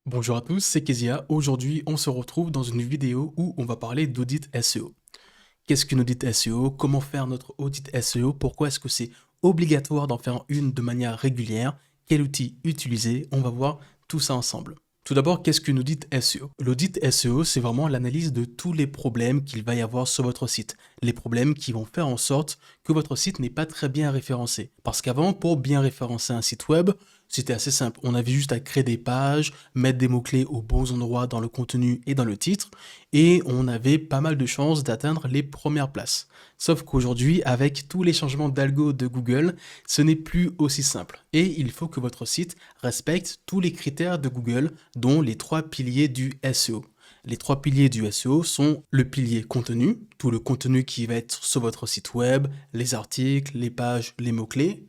Bonjour à tous, c'est Kezia. Aujourd'hui, on se retrouve dans une vidéo où on va parler d'audit SEO. Qu'est-ce qu'une audit SEO? Comment faire notre audit SEO? Pourquoi est-ce que c'est obligatoire d'en faire une de manière régulière? Quel outil utiliser? On va voir tout ça ensemble. Tout d'abord, qu'est-ce qu'une audit SEO? L'audit SEO, c'est vraiment l'analyse de tous les problèmes qu'il va y avoir sur votre site. Les problèmes qui vont faire en sorte que votre site n'est pas très bien référencé. Parce qu'avant, pour bien référencer un site web, c'était assez simple. On avait juste à créer des pages, mettre des mots-clés aux bons endroits dans le contenu et dans le titre, et on avait pas mal de chances d'atteindre les premières places. Sauf qu'aujourd'hui, avec tous les changements d'algo de Google, ce n'est plus aussi simple. Et il faut que votre site respecte tous les critères de Google, dont les 3 piliers du SEO. Les 3 piliers du SEO sont le pilier contenu, tout le contenu qui va être sur votre site web, les articles, les pages, les mots-clés.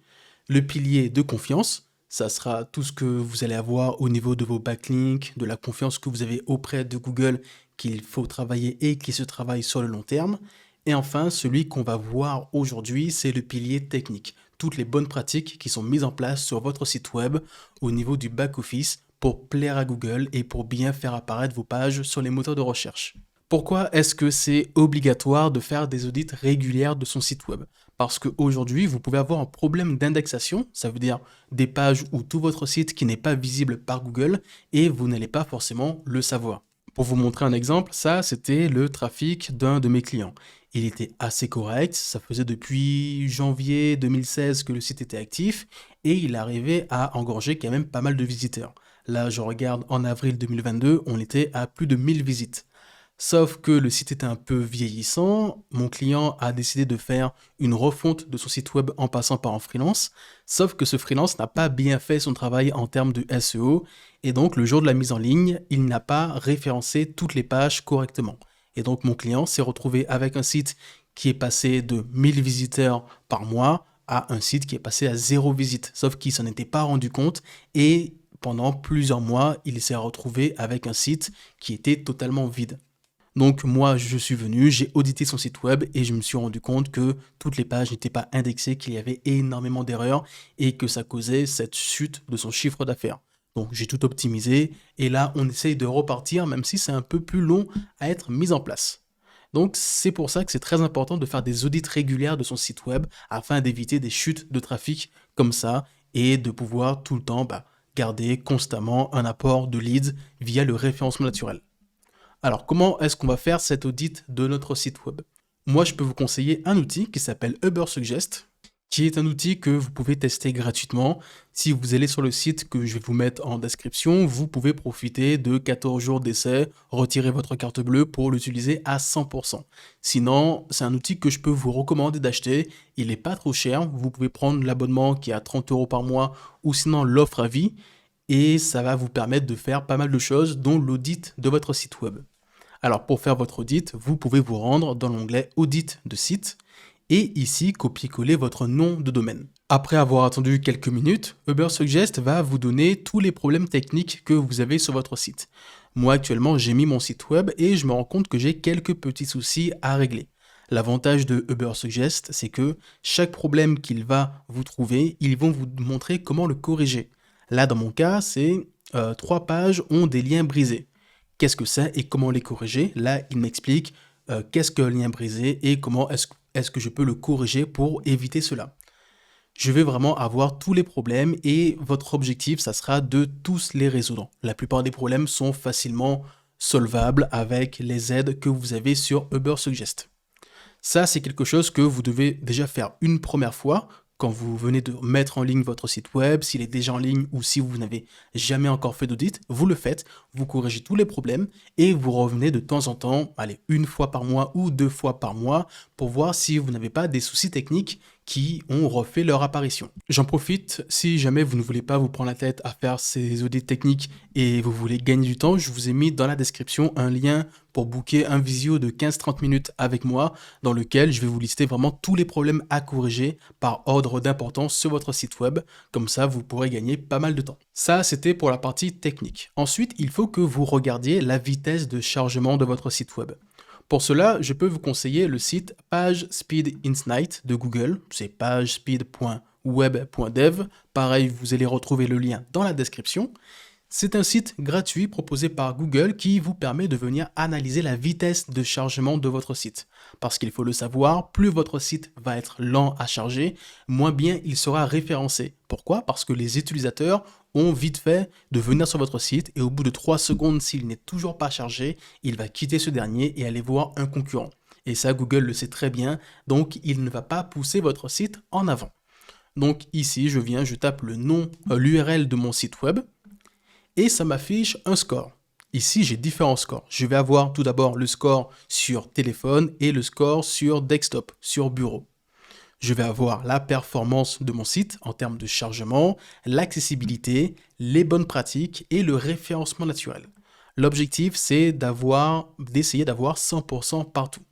Le pilier de confiance, ça sera tout ce que vous allez avoir au niveau de vos backlinks, de la confiance que vous avez auprès de Google qu'il faut travailler et qui se travaille sur le long terme. Et enfin, celui qu'on va voir aujourd'hui, c'est le pilier technique. Toutes les bonnes pratiques qui sont mises en place sur votre site web au niveau du back-office pour plaire à Google et pour bien faire apparaître vos pages sur les moteurs de recherche. Pourquoi est-ce que c'est obligatoire de faire des audits régulières de son site web? Parce qu'aujourd'hui, vous pouvez avoir un problème d'indexation, ça veut dire des pages où tout votre site qui n'est pas visible par Google et vous n'allez pas forcément le savoir. Pour vous montrer un exemple, ça c'était le trafic d'un de mes clients. Il était assez correct, ça faisait depuis janvier 2016 que le site était actif et il arrivait à engorger quand même pas mal de visiteurs. Là, je regarde en avril 2022, on était à plus de 1000 visites. Sauf que le site était un peu vieillissant, mon client a décidé de faire une refonte de son site web en passant par un freelance, sauf que ce freelance n'a pas bien fait son travail en termes de SEO, et donc le jour de la mise en ligne, il n'a pas référencé toutes les pages correctement. Et donc mon client s'est retrouvé avec un site qui est passé de 1000 visiteurs par mois à un site qui est passé à 0 visite, sauf qu'il s'en était pas rendu compte, et pendant plusieurs mois, il s'est retrouvé avec un site qui était totalement vide. Donc moi, je suis venu, j'ai audité son site web et je me suis rendu compte que toutes les pages n'étaient pas indexées, qu'il y avait énormément d'erreurs et que ça causait cette chute de son chiffre d'affaires. Donc j'ai tout optimisé et là, on essaye de repartir, même si c'est un peu plus long à être mis en place. Donc c'est pour ça que c'est très important de faire des audits régulières de son site web afin d'éviter des chutes de trafic comme ça et de pouvoir tout le temps garder constamment un apport de leads via le référencement naturel. Alors, comment est-ce qu'on va faire cet audit de notre site web? Moi, je peux vous conseiller un outil qui s'appelle Ubersuggest, qui est un outil que vous pouvez tester gratuitement. Si vous allez sur le site que je vais vous mettre en description, vous pouvez profiter de 14 jours d'essai, retirer votre carte bleue pour l'utiliser à 100%. Sinon, c'est un outil que je peux vous recommander d'acheter. Il n'est pas trop cher. Vous pouvez prendre l'abonnement qui est à 30 € par mois ou sinon l'offre à vie et ça va vous permettre de faire pas mal de choses, dont l'audit de votre site web. Alors pour faire votre audit, vous pouvez vous rendre dans l'onglet Audit de site et ici copier-coller votre nom de domaine. Après avoir attendu quelques minutes, Ubersuggest va vous donner tous les problèmes techniques que vous avez sur votre site. Moi actuellement j'ai mis mon site web et je me rends compte que j'ai quelques petits soucis à régler. L'avantage de Ubersuggest, c'est que chaque problème qu'il va vous trouver, ils vont vous montrer comment le corriger. Là, dans mon cas, c'est 3 pages ont des liens brisés. Qu'est-ce que c'est et comment les corriger? Là, il m'explique qu'est-ce qu'un lien brisé et comment est-ce que je peux le corriger pour éviter cela. Je vais vraiment avoir tous les problèmes et votre objectif, ça sera de tous les résoudre. La plupart des problèmes sont facilement solvables avec les aides que vous avez sur Ubersuggest. Ça, c'est quelque chose que vous devez déjà faire une première fois quand vous venez de mettre en ligne votre site web, s'il est déjà en ligne ou si vous n'avez jamais encore fait d'audit, vous le faites, vous corrigez tous les problèmes et vous revenez de temps en temps, allez, 1 fois par mois ou 2 fois par mois pour voir si vous n'avez pas des soucis techniques qui ont refait leur apparition. J'en profite, si jamais vous ne voulez pas vous prendre la tête à faire ces audits techniques et vous voulez gagner du temps, je vous ai mis dans la description un lien pour booker un visio de 15-30 minutes avec moi dans lequel je vais vous lister vraiment tous les problèmes à corriger par ordre d'importance sur votre site web. Comme ça, vous pourrez gagner pas mal de temps. Ça, c'était pour la partie technique. Ensuite, il faut que vous regardiez la vitesse de chargement de votre site web. Pour cela, je peux vous conseiller le site PageSpeed Insight de Google. C'est pagespeed.web.dev. Pareil, vous allez retrouver le lien dans la description. C'est un site gratuit proposé par Google qui vous permet de venir analyser la vitesse de chargement de votre site. Parce qu'il faut le savoir, plus votre site va être lent à charger, moins bien il sera référencé. Pourquoi? Parce que les utilisateurs ont vite fait de venir sur votre site et au bout de 3 secondes, s'il n'est toujours pas chargé, il va quitter ce dernier et aller voir un concurrent. Et ça, Google le sait très bien, donc il ne va pas pousser votre site en avant. Donc ici, je tape le nom, l'URL de mon site web et ça m'affiche un score. Ici, j'ai différents scores. Je vais avoir tout d'abord le score sur téléphone et le score sur desktop, sur bureau. Je vais avoir la performance de mon site en termes de chargement, l'accessibilité, les bonnes pratiques et le référencement naturel. L'objectif, c'est d'essayer d'avoir 100% partout.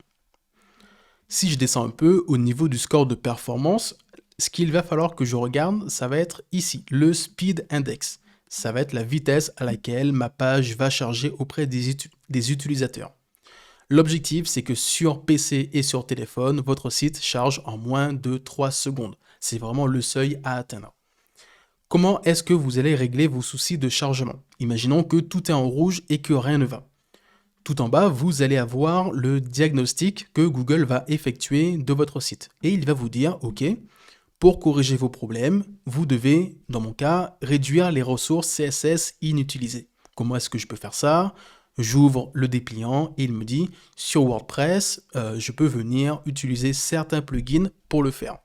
Si je descends un peu au niveau du score de performance, ce qu'il va falloir que je regarde, ça va être ici, le Speed Index. Ça va être la vitesse à laquelle ma page va charger auprès des utilisateurs. L'objectif, c'est que sur PC et sur téléphone, votre site charge en moins de 3 secondes. C'est vraiment le seuil à atteindre. Comment est-ce que vous allez régler vos soucis de chargement? Imaginons que tout est en rouge et que rien ne va. Tout en bas, vous allez avoir le diagnostic que Google va effectuer de votre site. Et il va vous dire, OK, pour corriger vos problèmes, vous devez, dans mon cas, réduire les ressources CSS inutilisées. Comment est-ce que je peux faire ça? J'ouvre le dépliant et il me dit, sur WordPress, je peux venir utiliser certains plugins pour le faire.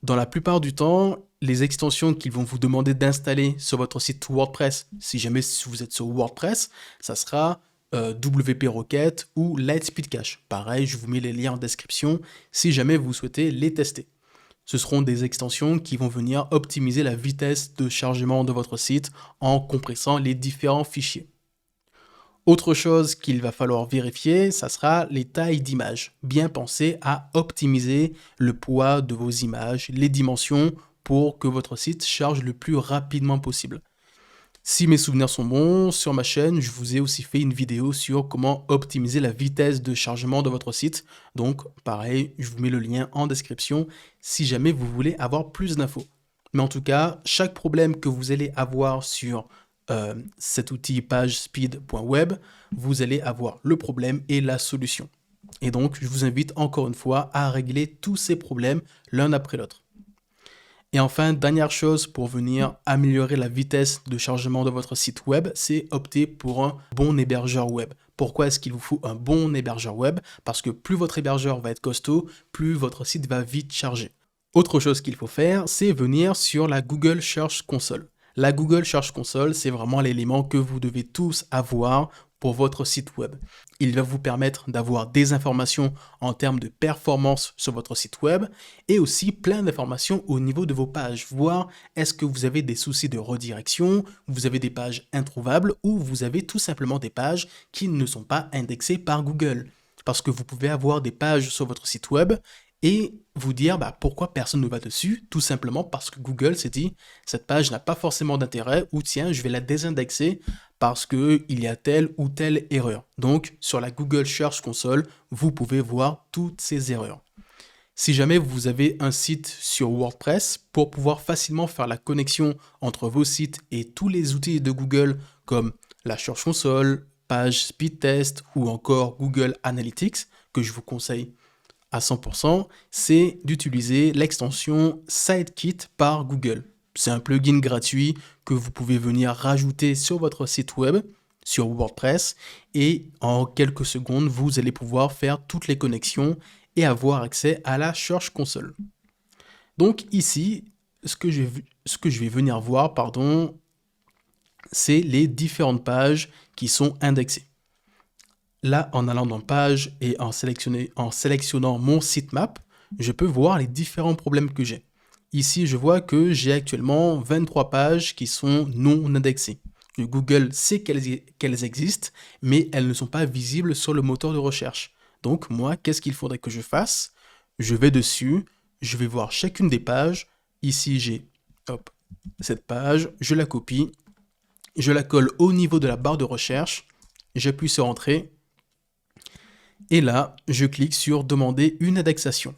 Dans la plupart du temps, les extensions qu'ils vont vous demander d'installer sur votre site WordPress, si jamais vous êtes sur WordPress, ça sera WP Rocket ou Lightspeed Cache. Pareil, je vous mets les liens en description si jamais vous souhaitez les tester. Ce seront des extensions qui vont venir optimiser la vitesse de chargement de votre site en compressant les différents fichiers. Autre chose qu'il va falloir vérifier, ça sera les tailles d'images. Bien penser à optimiser le poids de vos images, les dimensions pour que votre site charge le plus rapidement possible. Si mes souvenirs sont bons, sur ma chaîne, je vous ai aussi fait une vidéo sur comment optimiser la vitesse de chargement de votre site. Donc, pareil, je vous mets le lien en description si jamais vous voulez avoir plus d'infos. Mais en tout cas, chaque problème que vous allez avoir sur cet outil pagespeed.web, vous allez avoir le problème et la solution. Et donc, je vous invite encore une fois à régler tous ces problèmes l'un après l'autre. Et enfin, dernière chose pour venir améliorer la vitesse de chargement de votre site web, c'est opter pour un bon hébergeur web. Pourquoi est-ce qu'il vous faut un bon hébergeur web? Parce que plus votre hébergeur va être costaud, plus votre site va vite charger. Autre chose qu'il faut faire, c'est venir sur la Google Search Console. La Google Search Console, c'est vraiment l'élément que vous devez tous avoir pour votre site web. Il va vous permettre d'avoir des informations en termes de performance sur votre site web et aussi plein d'informations au niveau de vos pages. Voir est-ce que vous avez des soucis de redirection, vous avez des pages introuvables ou vous avez tout simplement des pages qui ne sont pas indexées par Google. Parce que vous pouvez avoir des pages sur votre site web et vous dire pourquoi personne ne va dessus, tout simplement parce que Google s'est dit cette page n'a pas forcément d'intérêt ou tiens je vais la désindexer parce qu'il y a telle ou telle erreur. Donc sur la Google Search Console, vous pouvez voir toutes ces erreurs. Si jamais vous avez un site sur WordPress, pour pouvoir facilement faire la connexion entre vos sites et tous les outils de Google comme la Search Console, Page Speed Test ou encore Google Analytics, que je vous conseille à 100%, c'est d'utiliser l'extension Sitekit par Google. C'est un plugin gratuit que vous pouvez venir rajouter sur votre site web, sur WordPress, et en quelques secondes, vous allez pouvoir faire toutes les connexions et avoir accès à la Search Console. Donc ici, ce que je vais venir voir, c'est les différentes pages qui sont indexées. Là, en allant dans Page et en sélectionnant mon sitemap, je peux voir les différents problèmes que j'ai. Ici, je vois que j'ai actuellement 23 pages qui sont non indexées. Google sait qu'elles existent, mais elles ne sont pas visibles sur le moteur de recherche. Donc moi, qu'est-ce qu'il faudrait que je fasse? Je vais dessus, je vais voir chacune des pages. Ici, j'ai cette page, je la copie, je la colle au niveau de la barre de recherche, j'appuie sur Entrée. Et là, je clique sur demander une indexation.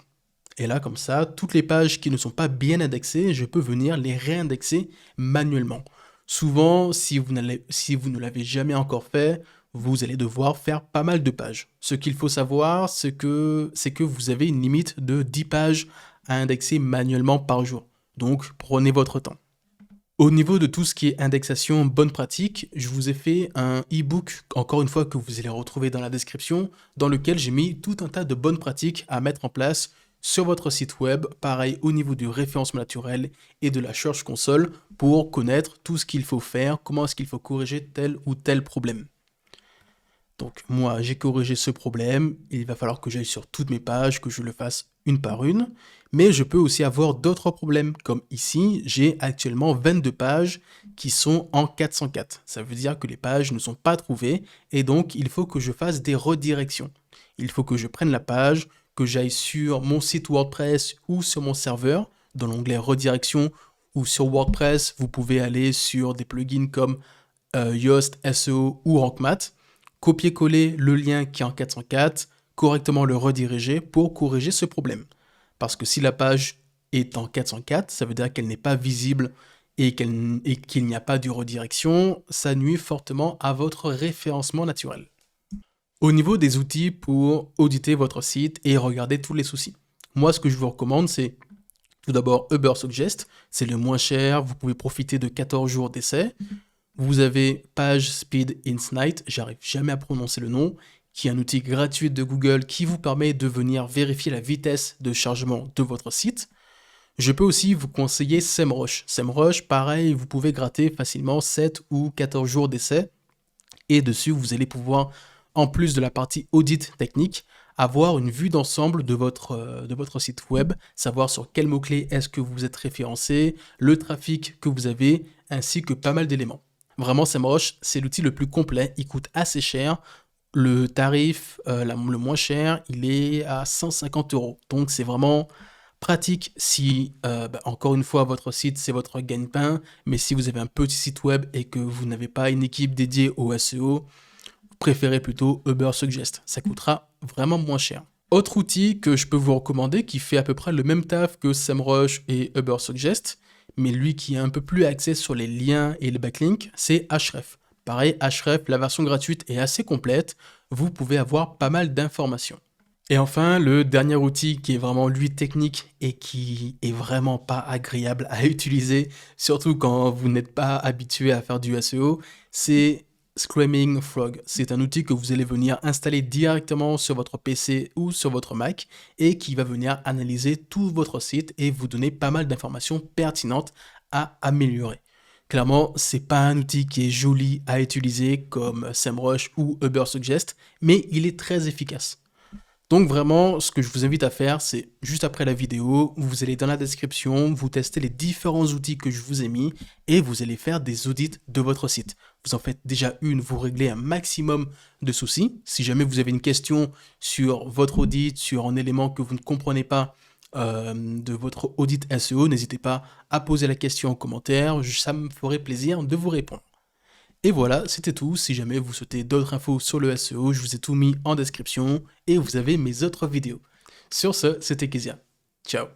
Et là, comme ça, toutes les pages qui ne sont pas bien indexées, je peux venir les réindexer manuellement. Souvent, si vous ne l'avez jamais encore fait, vous allez devoir faire pas mal de pages. Ce qu'il faut savoir, c'est que vous avez une limite de 10 pages à indexer manuellement par jour. Donc, prenez votre temps. Au niveau de tout ce qui est indexation bonne pratique, je vous ai fait un e-book, encore une fois, que vous allez retrouver dans la description, dans lequel j'ai mis tout un tas de bonnes pratiques à mettre en place sur votre site web, pareil au niveau du référencement naturel et de la Search Console, pour connaître tout ce qu'il faut faire, comment est-ce qu'il faut corriger tel ou tel problème. Donc moi, j'ai corrigé ce problème, il va falloir que j'aille sur toutes mes pages, que je le fasse une par une, mais je peux aussi avoir d'autres problèmes, comme ici, j'ai actuellement 22 pages qui sont en 404. Ça veut dire que les pages ne sont pas trouvées, et donc il faut que je fasse des redirections. Il faut que je prenne la page, que j'aille sur mon site WordPress ou sur mon serveur, dans l'onglet redirection, ou sur WordPress, vous pouvez aller sur des plugins comme Yoast, SEO ou RankMath, copier-coller le lien qui est en 404, correctement le rediriger pour corriger ce problème. Parce que si la page est en 404, ça veut dire qu'elle n'est pas visible et qu'il n'y a pas de redirection, ça nuit fortement à votre référencement naturel. Au niveau des outils pour auditer votre site et regarder tous les soucis, moi ce que je vous recommande, c'est tout d'abord Ubersuggest, c'est le moins cher, vous pouvez profiter de 14 jours d'essai. Vous avez PageSpeed Insight, j'arrive jamais à prononcer le nom, qui est un outil gratuit de Google qui vous permet de venir vérifier la vitesse de chargement de votre site. Je peux aussi vous conseiller SEMrush. SEMrush, pareil, vous pouvez gratter facilement 7 ou 14 jours d'essai. Et dessus, vous allez pouvoir, en plus de la partie audit technique, avoir une vue d'ensemble de votre site web, savoir sur quels mots-clés est-ce que vous êtes référencé, le trafic que vous avez, ainsi que pas mal d'éléments. Vraiment, SEMrush, c'est l'outil le plus complet, il coûte assez cher. Le tarif le moins cher, il est à 150 €. Donc c'est vraiment pratique si, encore une fois, votre site, c'est votre gagne-pain. Mais si vous avez un petit site web et que vous n'avez pas une équipe dédiée au SEO, préférez plutôt Ubersuggest. Ça coûtera vraiment moins cher. Autre outil que je peux vous recommander qui fait à peu près le même taf que SEMrush et Ubersuggest, mais lui qui est un peu plus axé sur les liens et les backlinks, c'est Ahref. Pareil, Ahref, la version gratuite est assez complète, vous pouvez avoir pas mal d'informations. Et enfin, le dernier outil qui est vraiment lui technique et qui est vraiment pas agréable à utiliser, surtout quand vous n'êtes pas habitué à faire du SEO, c'est Screaming Frog. C'est un outil que vous allez venir installer directement sur votre PC ou sur votre Mac et qui va venir analyser tout votre site et vous donner pas mal d'informations pertinentes à améliorer. Clairement, c'est pas un outil qui est joli à utiliser comme SEMrush ou Ubersuggest, mais il est très efficace. Donc vraiment, ce que je vous invite à faire, c'est juste après la vidéo, vous allez dans la description, vous testez les différents outils que je vous ai mis et vous allez faire des audits de votre site. Vous en faites déjà une, vous réglez un maximum de soucis. Si jamais vous avez une question sur votre audit, sur un élément que vous ne comprenez pas de votre audit SEO, n'hésitez pas à poser la question en commentaire, ça me ferait plaisir de vous répondre. Et voilà, c'était tout. Si jamais vous souhaitez d'autres infos sur le SEO, je vous ai tout mis en description et vous avez mes autres vidéos. Sur ce, c'était Kezia. Ciao.